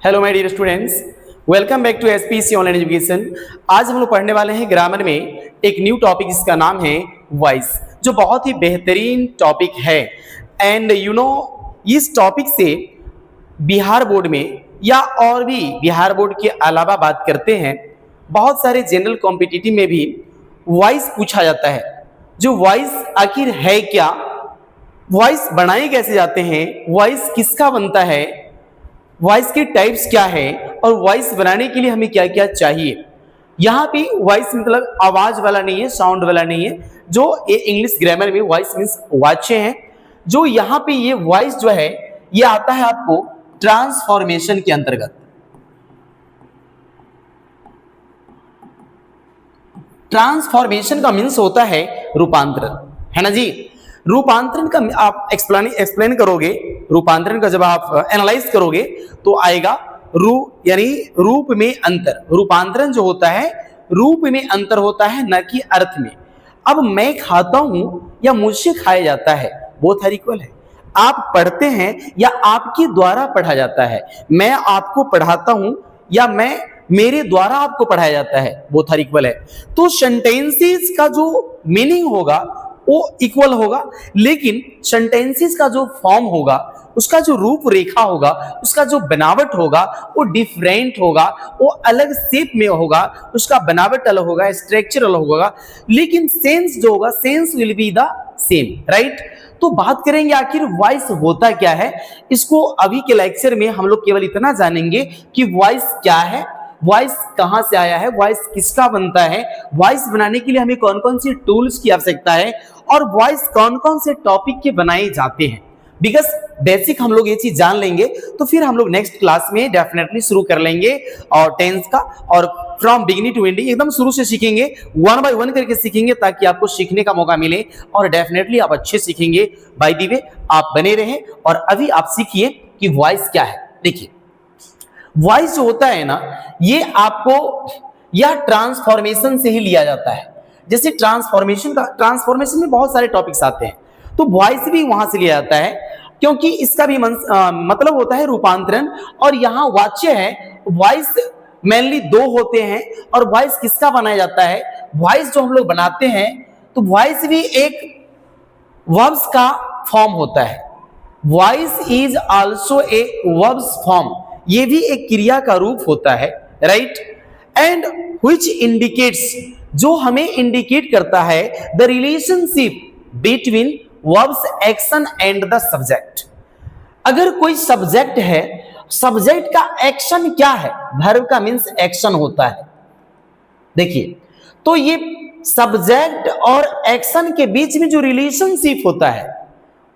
Hello my dear students, welcome back to SPC online education. आज हम लोग पढ़ने वाले हैं ग्रामर में एक न्यू टॉपिक जिसका नाम है वॉइस, जो बहुत ही बेहतरीन टॉपिक है। एंड इस टॉपिक से बिहार बोर्ड में या और भी बिहार बोर्ड के अलावा बात करते हैं, बहुत सारे जनरल कॉम्पिटिटिव में भी वॉइस पूछा जाता है। जो वॉइस आखिर है क्या, वॉइस बनाए कैसे जाते हैं, वॉइस किसका बनता है, वॉइस के टाइप्स क्या है और वॉइस बनाने के लिए हमें क्या क्या चाहिए। यहाँ पे वॉइस मतलब आवाज वाला नहीं है, साउंड वाला नहीं है। जो ये इंग्लिश ग्रामर में वॉइस मीन्स वाच्य है। जो यहाँ पे ये वॉइस जो है ये आता है आपको ट्रांसफॉर्मेशन के अंतर्गत। ट्रांसफॉर्मेशन का मीन्स होता है रूपांतरण, है ना जी। रूपांतरण का आप एक्सप्लेन करोगे, रूपांतरण का जब आप एनालाइज करोगे तो आएगा यानी रूप में अंतर। रूपांतरण जो होता है रूप में अंतर होता है, न कि अर्थ में। अब मैं खाता हूं या मुझसे खाया जाता है, बोथ आर इक्वल है। आप पढ़ते हैं या आपके द्वारा पढ़ा जाता है, मैं आपको पढ़ाता हूं या मेरे द्वारा आपको पढ़ाया जाता है, बोथ आर इक्वल है। तो सेंटेंसेस का जो मीनिंग होगा वो इक्वल होगा, लेकिन सेंटेंसेस का जो फॉर्म होगा, उसका जो रूपरेखा होगा, उसका जो बनावट होगा वो डिफरेंट होगा, वो अलग शेप में होगा, उसका बनावट अलग होगा, स्ट्रक्चर अलग होगा, लेकिन सेंस जो होगा sense will be the same, right. तो बात करेंगे आखिर वॉइस होता क्या है। इसको अभी के लेक्चर में हम लोग केवल इतना जानेंगे कि वॉइस क्या है, वॉइस कहां से आया है, वॉइस किसका बनता है, वॉइस बनाने के लिए हमें कौन कौन सी टूल्स की आवश्यकता है और वॉइस कौन कौन से टॉपिक के बनाए जाते हैं। बिकॉज बेसिक हम लोग ये चीज जान लेंगे तो फिर हम लोग नेक्स्ट क्लास में डेफिनेटली शुरू कर लेंगे और टेंस का, और फ्रॉम बिगिनिंग टू एंडिंग एकदम शुरू से सीखेंगे, वन बाय वन करके सीखेंगे, ताकि आपको सीखने का मौका मिले और डेफिनेटली आप अच्छे सीखेंगे। बाय द वे आप बने रहें और अभी आप सीखिए कि वॉइस क्या है। देखिए वॉइस जो होता है ना, ये आपको यह ट्रांसफॉर्मेशन से ही लिया जाता है। जैसे ट्रांसफॉर्मेशन में बहुत सारे टॉपिक्स आते हैं, तो वॉइस भी वहां से लिया जाता है, क्योंकि इसका भी मतलब होता है रूपांतरण। और यहाँ वाच्य है, वॉइस मेनली दो होते हैं। और वॉइस किसका बनाया जाता है, वॉइस जो हम लोग बनाते हैं, तो वॉइस भी एक वर्ब्स का फॉर्म होता है। Voice is also a verbs form, ये भी एक क्रिया का रूप होता है, राइट। एंड व्हिच इंडिकेट्स, जो हमें इंडिकेट करता है the relationship between verbs action and the subject. अगर कोई सब्जेक्ट है, सब्जेक्ट का एक्शन क्या है, वर्ब का मीन्स एक्शन होता है। देखिए तो ये सब्जेक्ट और एक्शन के बीच में जो रिलेशनशिप होता है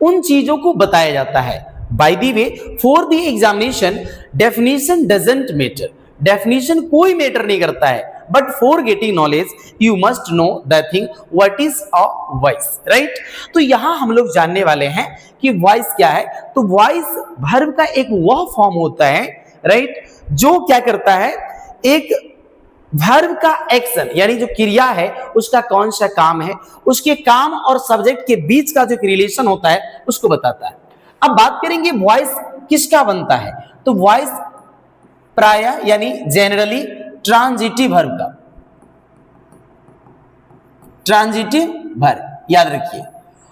उन चीजों को बताया जाता है। By the way for the examination definition doesn't matter, definition कोई मैटर नहीं करता है, but for getting knowledge you must know the thing what is a voice, right. तो यहां हम लोग जानने वाले हैं कि वॉइस क्या है। तो वॉइस वर्ब का एक वह फॉर्म होता है, राइट, जो क्या करता है, एक वर्ब का एक्शन यानी जो क्रिया है उसका कौन सा काम है, उसके काम और सब्जेक्ट के बीच का जो रिलेशन होता है उसको बताता है। अब बात करेंगे वॉइस किसका बनता है, तो वॉइस प्रायः यानी जनरली ट्रांजिटिव वर्ब का, ट्रांजिटिव वर्ब याद रखिए।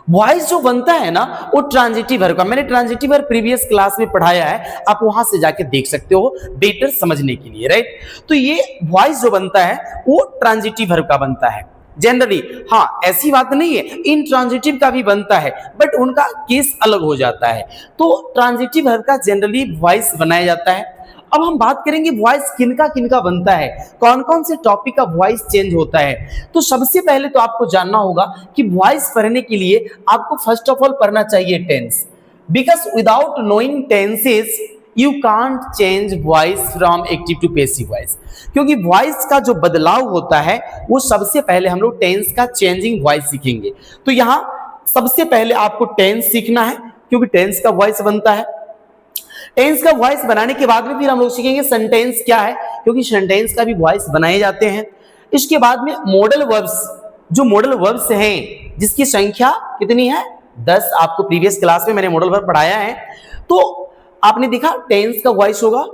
वॉइस जो बनता है ना वो ट्रांजिटिव वर्ब का, मैंने ट्रांजिटिव वर्ब प्रीवियस क्लास में पढ़ाया है, आप वहां से जाके देख सकते हो बेटर समझने के लिए, राइट। तो ये वॉइस जो बनता है वो ट्रांजिटिव वर्ब का बनता है जनरली। हाँ ऐसी बात नहीं है, इंट्रांजिटिव का भी बनता है, बट उनका केस अलग हो जाता है। तो ट्रांजिटिव वर्ब का जनरली वॉइस बनाया जाता है। अब हम बात करेंगे वॉइस किनका किनका बनता है, कौन कौन से टॉपिक का वॉइस चेंज होता है। तो सबसे पहले तो आपको जानना होगा कि वॉइस पढ़ने के लिए आपको फर्स्ट ऑफ ऑल पढ़ना चाहिए tense, because without knowing tenses you can't change voice from active to passive voice. क्योंकि वॉइस का जो बदलाव होता है वो सबसे पहले हम लोग टेंस का चेंजिंग वॉइस सीखेंगे। तो यहाँ सबसे पहले आपको टेंस सीखना है, क्योंकि टेंस का वॉइस बनता है। टेंस का वॉइस बनाने के बाद में फिर हम लोग सीखेंगे सेंटेंस क्या है, क्योंकि सेंटेंस का भी वॉइस बनाए जाते हैं। इसके बाद में मॉडल वर्ब्स, जो मॉडल वर्ब्स हैं जिसकी संख्या कितनी है 10, आपको प्रीवियस क्लास में मैंने मॉडल वर्ब पढ़ाया है। तो आपने देखा टेंस का वॉइस होगा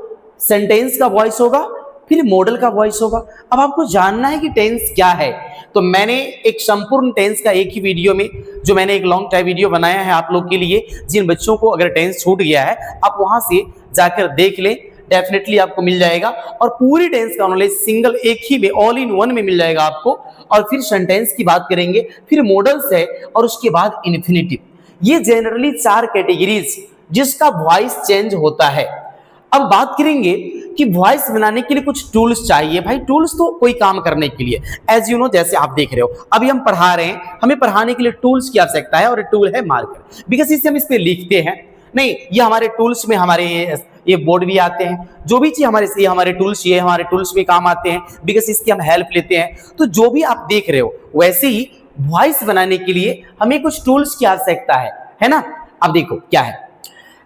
सेंटेंस का वॉइस होगा, फिर मॉडल का वॉइस होगा। अब आपको जानना है कि टेंस क्या है, तो मैंने एक संपूर्ण टेंस का एक ही वीडियो में, जो मैंने एक लॉन्ग टाइम वीडियो बनाया है आप लोग के लिए, जिन बच्चों को अगर टेंस छूट गया है आप वहां से जाकर देख लें, डेफिनेटली आपको मिल जाएगा। और पूरी टेंस का नॉलेज सिंगल एक ही में, ऑल इन वन में मिल जाएगा आपको। और फिर सेंटेंस की बात करेंगे, फिर मॉडल्स है, और उसके बाद इन्फिनिटिव। ये जनरली 4 कैटेगरीज जिसका वॉइस चेंज होता है। अब बात करेंगे कि वॉइस बनाने के लिए कुछ टूल्स चाहिए। भाई टूल्स तो कोई काम करने के लिए, एज यू नो, जैसे आप देख रहे हो अभी हम पढ़ा रहे हैं, हमें पढ़ाने के लिए टूल्स की आवश्यकता है, और टूल है मार्कर, बिकॉज इससे हम इस पे लिखते हैं। नहीं, ये हमारे टूल्स में हमारे ये बोर्ड भी आते हैं, जो भी चीज हमारे टूल्स, ये हमारे टूल्स में काम आते हैं, बिकॉज इसकी हम हेल्प लेते हैं। तो जो भी आप देख रहे हो वैसे ही वॉइस बनाने के लिए हमें कुछ टूल्स की आवश्यकता है ना। अब देखो क्या है,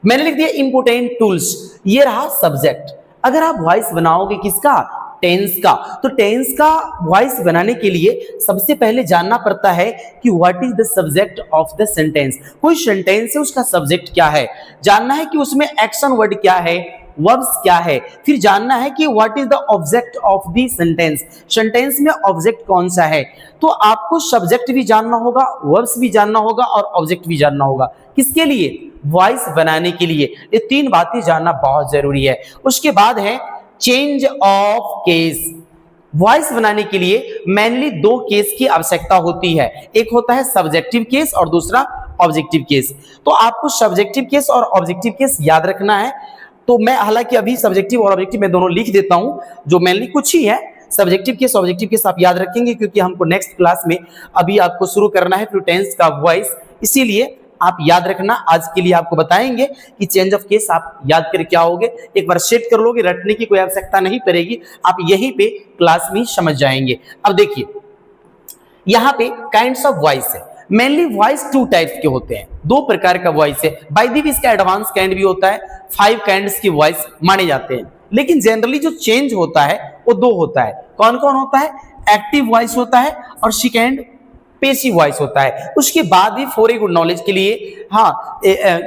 मैंने लिख दिया इंपोर्टेंट टूल्स। ये रहा सब्जेक्ट। अगर आप वॉइस बनाओगे किसका, टेंस का, तो टेंस का वॉइस बनाने के लिए सबसे पहले जानना पड़ता है कि what is the subject of the sentence. कोई सेंटेंस है, उसका सब्जेक्ट क्या है, जानना है कि उसमें एक्शन वर्ड क्या है, वर्ब्स क्या है, फिर जानना है कि what is the object of the sentence, sentence में ऑब्जेक्ट कौन सा है। तो आपको सब्जेक्ट भी जानना होगा, वर्ब्स भी जानना होगा, और ऑब्जेक्ट भी जानना होगा। किसके लिए, वॉइस बनाने के लिए। ये 3 बातें जानना बहुत जरूरी है। उसके बाद है चेंज ऑफ केस। वॉइस बनाने के लिए मेनली 2 केस की आवश्यकता होती है, एक होता है सब्जेक्टिव केस और दूसरा ऑब्जेक्टिव केस। तो आपको सब्जेक्टिव केस और ऑब्जेक्टिव केस याद रखना है। तो मैं हालांकि अभी सब्जेक्टिव और ऑब्जेक्टिव में दोनों लिख देता हूं, जो मेनली कुछ ही है। सब्जेक्टिव केस ऑब्जेक्टिव केस आप याद रखेंगे, क्योंकि हमको नेक्स्ट क्लास में अभी आपको शुरू करना है फिर टेंस का वॉइस, इसीलिए आप याद रखना। आज के लिए आपको बताएंगे कि चेंज ऑफ केस आप याद करके आओगे, एक बार सेट कर लोगे, रटने की कोई आवश्यकता नहीं पड़ेगी, आप यहीं पे क्लास में समझ जाएंगे। अब देखिए यहाँ पे काइंड्स ऑफ वॉइस है। मेनली वॉइस 2 टाइप्स के होते हैं, 2 प्रकार का वॉइस है। बाय द वे इसका एडवांस काइंड भी होता है, 5 काइंड्स की वॉइस माने जाते हैं। लेकिन जनरली जो चेंज होता है वो 2 होता है। कौन कौन होता है, एक्टिव वॉइस होता है और सेकेंड पेसिव वॉइस होता है। उसके बाद भी फॉर ए गुड नॉलेज के लिए, हाँ,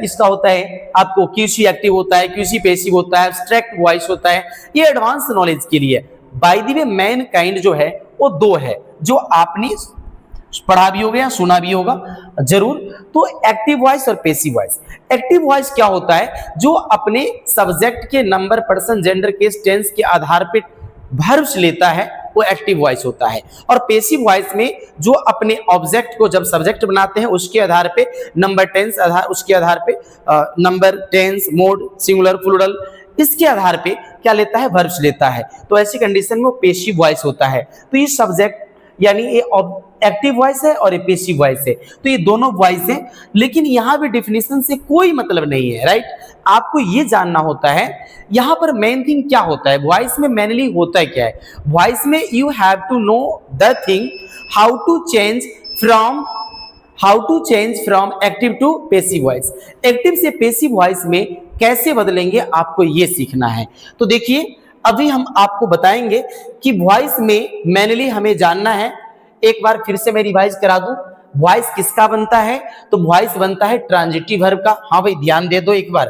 इसका होता है आपको क्यूसी एक्टिव होता है, क्यूसी पेसिव होता है, एब्स्ट्रैक्ट वॉइस होता है, ये एडवांस नॉलेज के लिए। By the way main kind जो है वो 2 है, जो आपने पढ़ा भी होगा या सुना भी होगा जरूर। तो एक्टिव वॉइस और पेसिव वॉइस। एक्टिव वॉइस क्या होता है, जो अपने सब्जेक्ट के number, person, gender, case, tense के आधार पे वर्ब्स लेता है, वो एक्टिव वॉइस होता है। और पेसिव वॉइस में जो अपने ऑब्जेक्ट को जब सब्जेक्ट बनाते हैं उसके आधार पे नंबर, टेंस आधार, उसके आधार पे number, tense, mode, singular, plural, इसके आधार पे क्या लेता है, वर्ब्स लेता है। तो ऐसी कंडीशन में वो पेसिव वॉइस होता है। तो ये सब्जेक्ट यानी ये एक्टिव वॉइस है और ये पेसिव वॉइस है, तो ये दोनों वॉइस है। लेकिन यहाँ भी डिफिनेशन से कोई मतलब नहीं है, राइट। आपको ये जानना होता है यहाँ पर मेन थिंग क्या होता है, वॉइस में मेनली होता है क्या है। वॉइस में you have to know the thing how to change from active to passive voice. Active से पेसिव वॉइस में कैसे बदलेंगे, आपको ये सीखना है। तो देखिए अभी हम आपको बताएंगे कि वॉइस में मेनली हमें जानना है, एक बार फिर से मैं रिवाइज करा दूं, वॉइस किसका बनता है, तो वॉइस बनता है ट्रांजिटिव वर्ब का। हाँ भाई ध्यान दे दो, एक बार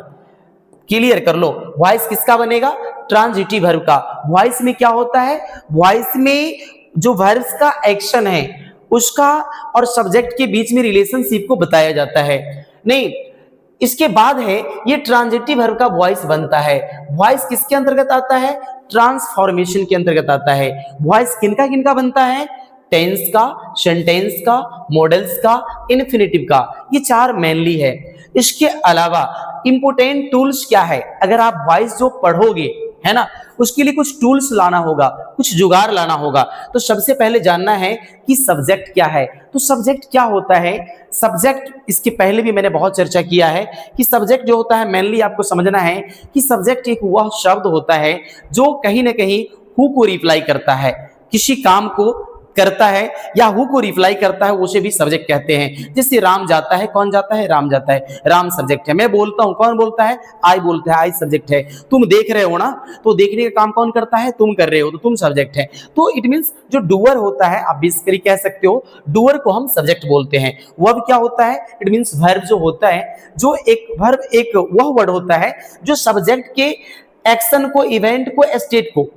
क्लियर कर लो, वॉइस किसका बनेगा, ट्रांजिटिव वर्ब का। वॉइस में क्या होता है, वॉइस में जो वर्ब्स का एक्शन है उसका और सब्जेक्ट के बीच में रिलेशनशिप को बताया जाता है। नहीं, इसके बाद है ये ट्रांजिटिव वर्ब का वॉइस बनता है। वॉइस किसके अंतर्गत आता है, ट्रांसफॉर्मेशन के अंतर्गत आता है। वॉइस किनका किनका बनता है, टेंस का, सेंटेंस का, मॉडल्स का, इन्फिनेटिव का, ये 4 मेनली है। इसके अलावा इंपोर्टेंट टूल्स क्या है, अगर आप वॉइस जो पढ़ोगे है ना, उसके लिए कुछ टूल्स लाना होगा, कुछ जुगाड़ लाना होगा। तो सबसे पहले जानना है कि सब्जेक्ट क्या है। तो सब्जेक्ट क्या होता है, सब्जेक्ट इसके पहले भी मैंने बहुत चर्चा किया है कि सब्जेक्ट जो होता है मेनली आपको समझना है कि सब्जेक्ट एक वह शब्द होता है जो कहीं ना कहीं हु को रिप्लाई करता है, किसी काम को करता है या हु को रिप्लाई करता है, उसे भी सब्जेक्ट कहते हैं। जैसे राम जाता है, कौन जाता है, राम जाता है, राम सब्जेक्ट है। मैं बोलता हूं, कौन बोलता है, आई बोलता है, आई सब्जेक्ट है। तुम देख रहे हो ना, तो देखने का काम कौन करता है, तुम कर रहे हो, तो तुम सब्जेक्ट है। तो इट मींस जो डूअर होता है, आप बेसिकली कह सकते हो डूअर को हम सब्जेक्ट बोलते हैं। वर्ब क्या होता है, इट मींस वर्ब जो होता है, जो एक वर्ब एक वह वर्ड होता है जो सब्जेक्ट के एक्शन को, इवेंट को, स्टेट को।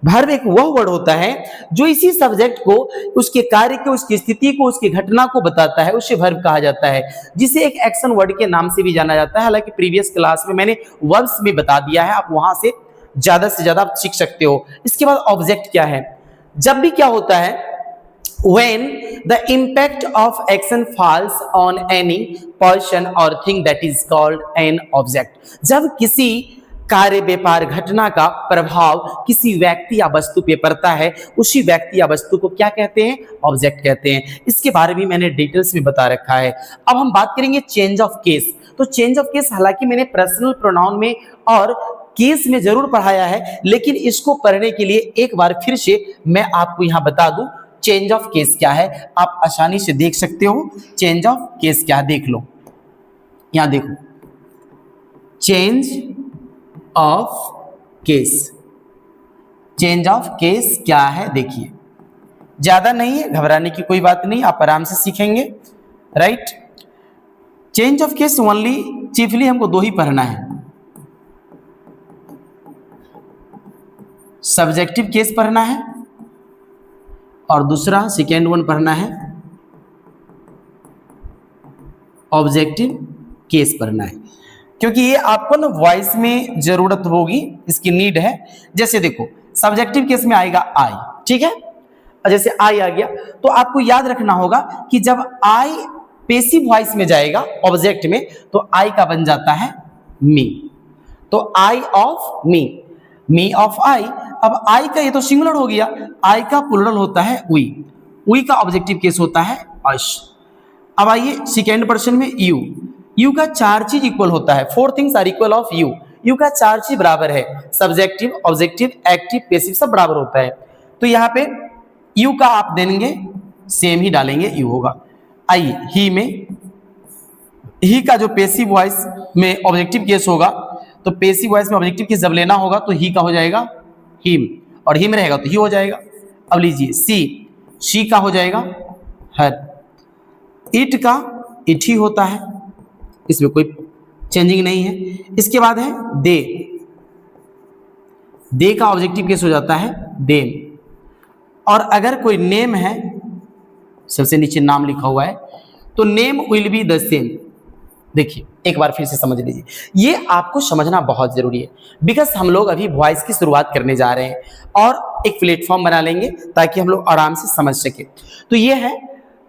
वर्ब एक वह वर्ड होता है जो इसी सब्जेक्ट को, उसके कार्य को, उसकी स्थिति को, उसकी घटना को बताता है, उसे वर्ब कहा जाता है, जिसे एक एक्शन वर्ड के नाम से भी जाना जाता है। हालांकि प्रीवियस क्लास में मैंने वर्ब्स में बता दिया है, आप वहां से ज्यादा आप सीख सकते हो। इसके बाद ऑब्जेक्ट क्या है? जब भी क्या होता है, when the impact of action falls on any person or thing that is called an object। जब किसी कार्य, व्यापार, घटना का प्रभाव किसी व्यक्ति या वस्तु पे पड़ता है, उसी व्यक्ति या वस्तु को क्या कहते हैं? ऑब्जेक्ट कहते हैं। इसके बारे में मैंने डिटेल्स में बता रखा है। अब हम बात करेंगे चेंज ऑफ केस। तो चेंज ऑफ केस हालांकि मैंने पर्सनल प्रोनाउन में और केस में जरूर पढ़ाया है, लेकिन इसको पढ़ने के लिए एक बार फिर से मैं आपको यहां बता दूं चेंज ऑफ केस क्या है। आप आसानी से देख सकते हो चेंज ऑफ केस क्या है। देख लो, यहां देखो, change of case. Change of case क्या है? देखिए, ज्यादा नहीं है, घबराने की कोई बात नहीं, आप आराम से सीखेंगे, right. Change of case only, chiefly हमको दो ही पढ़ना है, सब्जेक्टिव केस पढ़ना है और दूसरा सेकेंड वन पढ़ना है ऑब्जेक्टिव केस पढ़ना है, क्योंकि ये आपको ना वॉइस में जरूरत होगी, इसकी नीड है। जैसे देखो, सब्जेक्टिव केस में आएगा आई, ठीक है, और जैसे आई आ गया तो आपको याद रखना होगा कि जब आई पेसिव वॉइस में जाएगा ऑब्जेक्ट में, तो आई का बन जाता है मी। तो I of me, me of आई। अब आई का ये तो सिंगुलर हो गया, आई का प्लूरल होता है वी का ऑब्जेक्टिव केस होता है अश। अब आइए सेकेंड पर्सन में यू का चार चीज इक्वल होता है, 4 things are equal of you का चार चीज बराबर है, सब्जेक्टिव, ऑब्जेक्टिव, एक्टिव, पैसिव सब बराबर होता है। तो यहाँ पे यू का आप देंगे सेम ही डालेंगे, यू होगा। आइए ही में, ही का जो पेसिव वॉइस में ऑब्जेक्टिव केस होगा, तो पेसिव वॉइस में ऑब्जेक्टिव केस जब लेना होगा तो ही का हो जाएगा हिम, और हिम रहेगा तो ही हो जाएगा। अब लीजिए शी का हो जाएगा हर, इट का इट ही होता है, इसमें कोई चेंजिंग नहीं है। इसके बाद है दे का ऑब्जेक्टिव केस हो जाता है देम, और अगर कोई नेम है, सबसे नीचे नाम लिखा हुआ है, तो name will be the same. देखिए एक बार फिर से समझ लीजिए, ये आपको समझना बहुत जरूरी है, बिकॉज हम लोग अभी वॉइस की शुरुआत करने जा रहे हैं और एक प्लेटफॉर्म बना लेंगे ताकि हम लोग आराम से समझ सके। तो ये है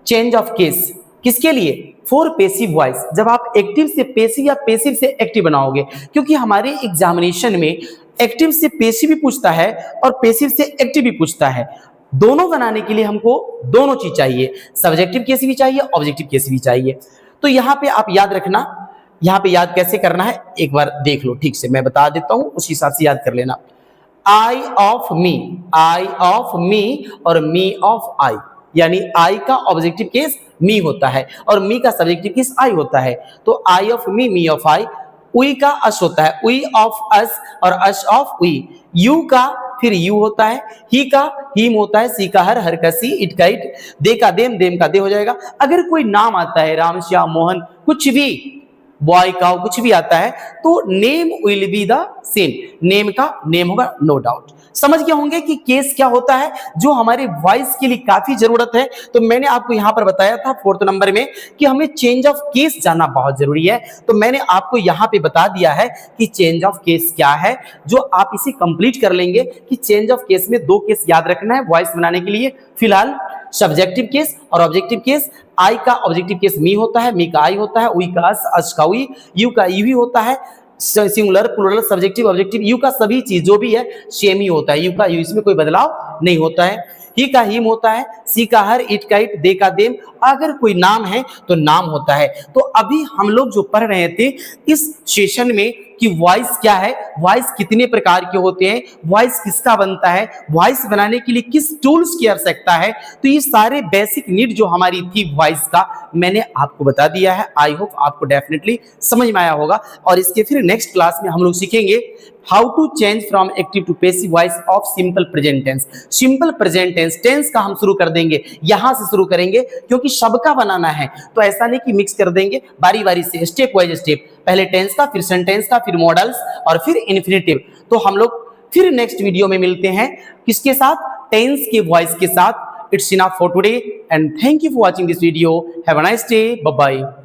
चेंज ऑफ केस, किसके लिए? For passive voice. जब आप एक्टिव से पेसिव या पेसिव से एक्टिव बनाओगे, क्योंकि हमारे एग्जामिनेशन में एक्टिव से पेसिव भी पूछता है और पेसिव से एक्टिव भी पूछता है। दोनों बनाने के लिए हमको दोनों चीज चाहिए, सब्जेक्टिव केस भी चाहिए, ऑब्जेक्टिव केस भी चाहिए। तो यहाँ पे आप याद रखना, यहाँ पे याद कैसे करना है एक बार देख लो, ठीक से मैं बता देता हूं, उस हिसाब से याद कर लेना। आई ऑफ मी और मी ऑफ आई, यानी आई का ऑब्जेक्टिव केस मी होता है और मी का सब्जेक्टिव केस आई होता है। तो I of me of I. We का अस होता है, वी ऑफ अस और अस ऑफ वी। यू का फिर यू होता है, ही का हिम होता है, सी का हर का सी, इट का इट, दे का देम का दे हो जाएगा। अगर कोई नाम आता है, राम, श्याम, मोहन, कुछ भी, बॉय का कुछ भी आता है, तो name will be the same, name का नेम होगा, नो डाउट। समझ गए होंगे कि केस क्या होता है, जो हमारे वॉइस के लिए काफी जरूरत है। तो मैंने आपको यहां पर बताया था 4th नंबर में कि हमें चेंज ऑफ केस जानना बहुत जरूरी है। तो मैंने आपको यहां पे बता दिया है कि चेंज ऑफ केस क्या है, जो आप इसे कंप्लीट कर लेंगे कि चेंज ऑफ केस में 2 केस याद रखना है वॉइस बनाने के लिए। फिलहाल सब्जेक्टिव केस और ऑब्जेक्टिव केस। आई का ऑब्जेक्टिव केस मी होता है, मी का आई होता है, वी का अस का वी, यू का यू ही होता है, singular, plural, subjective, objective. You का सभी चीज जो भी है सेम ही होता है, यू का यू, इसमें कोई बदलाव नहीं होता है। ही का हिम होता है, सी का हर, इट का इट, दे का देम। अगर कोई नाम है तो नाम होता है। तो अभी हम लोग जो पढ़ रहे थे इस सेशन में कि वॉइस क्या है, वॉइस कितने प्रकार के होते हैं, वॉइस किसका बनता है, वॉइस बनाने के लिए किस टूल्स की आवश्यकता है, तो ये सारे बेसिक नीड जो हमारी थी वॉइस का मैंने आपको बता दिया है। आई होप आपको डेफिनेटली समझ में आया होगा। और इसके फिर नेक्स्ट क्लास में हम लोग सीखेंगे how to change from active to passive voice of simple present tense. Simple present tense का हम शुरू कर देंगे, यहां से शुरू करेंगे क्योंकि सबका बनाना है, तो ऐसा नहीं कि मिक्स कर देंगे, बारी बारी से स्टेप वाइज स्टेप। पहले टेंस का, फिर सेंटेंस का, फिर मॉडल्स और फिर इन्फिनेटिव। तो हम लोग फिर नेक्स्ट वीडियो में मिलते हैं, किसके साथ? टेंस के वॉइस के साथ। It's enough for today and thank you for watching this video. Have a nice day, bye bye.